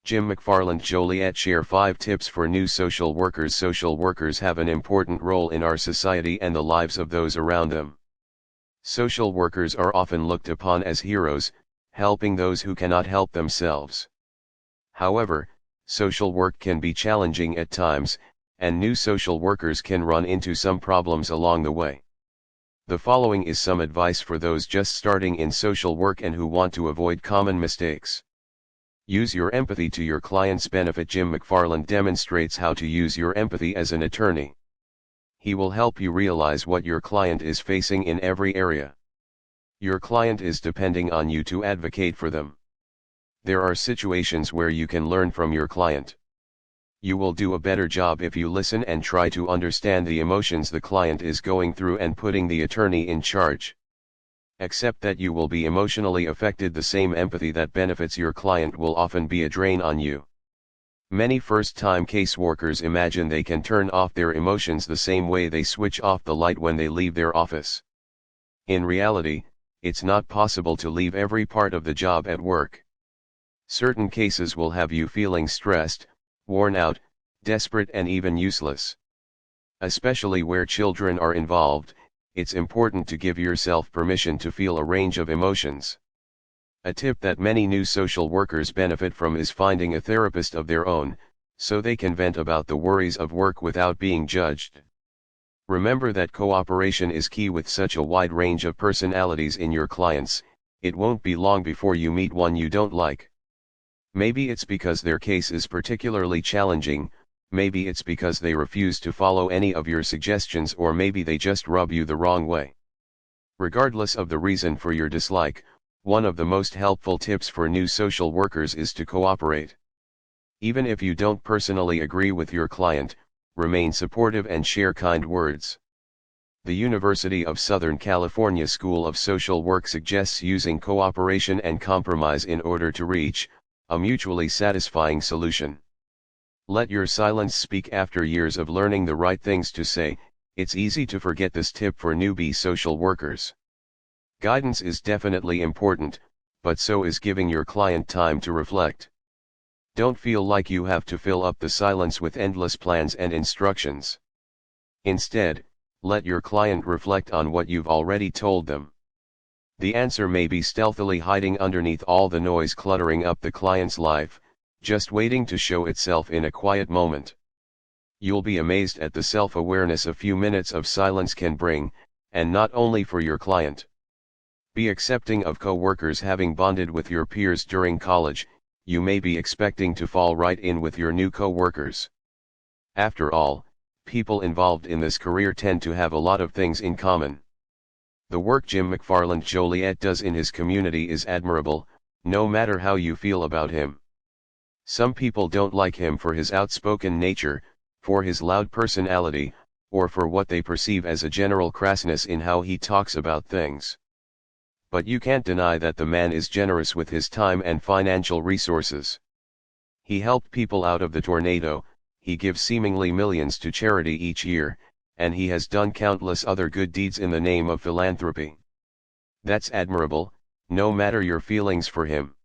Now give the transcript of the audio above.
Jim McFarland Joliet share 5 tips for new social workers. Social workers have an important role in our society and the lives of those around them. Social workers are often looked upon as heroes, helping those who cannot help themselves. However, social work can be challenging at times, and new social workers can run into some problems along the way. The following is some advice for those just starting in social work and who want to avoid common mistakes. Use your empathy to your client's benefit. Jim McFarland demonstrates how to use your empathy as an attorney. He will help you realize what your client is facing in every area. Your client is depending on you to advocate for them. There are situations where you can learn from your client. You will do a better job if you listen and try to understand the emotions the client is going through and putting the attorney in charge. Accept that you will be emotionally affected. The same empathy that benefits your client will often be a drain on you. Many first-time caseworkers imagine they can turn off their emotions the same way they switch off the light when they leave their office. In reality, it's not possible to leave every part of the job at work. Certain cases will have you feeling stressed, worn out, desperate, and even useless. Especially where children are involved, it's important to give yourself permission to feel a range of emotions. A tip that many new social workers benefit from is finding a therapist of their own, so they can vent about the worries of work without being judged. Remember that cooperation is key. With such a wide range of personalities in your clients, it won't be long before you meet one you don't like. Maybe it's because their case is particularly challenging, maybe it's because they refuse to follow any of your suggestions, or maybe they just rub you the wrong way. Regardless of the reason for your dislike, one of the most helpful tips for new social workers is to cooperate. Even if you don't personally agree with your client, remain supportive and share kind words. The University of Southern California School of Social Work suggests using cooperation and compromise in order to reach a mutually satisfying solution. Let your silence speak. After years of learning the right things to say, it's easy to forget this tip for newbie social workers. Guidance is definitely important, but so is giving your client time to reflect. Don't feel like you have to fill up the silence with endless plans and instructions. Instead, let your client reflect on what you've already told them. The answer may be stealthily hiding underneath all the noise cluttering up the client's life, just waiting to show itself in a quiet moment. You'll be amazed at the self-awareness a few minutes of silence can bring, and not only for your client. Be accepting of co-workers. Having bonded with your peers during college, you may be expecting to fall right in with your new co-workers. After all, people involved in this career tend to have a lot of things in common. The work Jim McFarland Joliet does in his community is admirable, no matter how you feel about him. Some people don't like him for his outspoken nature, for his loud personality, or for what they perceive as a general crassness in how he talks about things. But you can't deny that the man is generous with his time and financial resources. He helped people out of the tornado, he gives seemingly millions to charity each year, and he has done countless other good deeds in the name of philanthropy. That's admirable, no matter your feelings for him.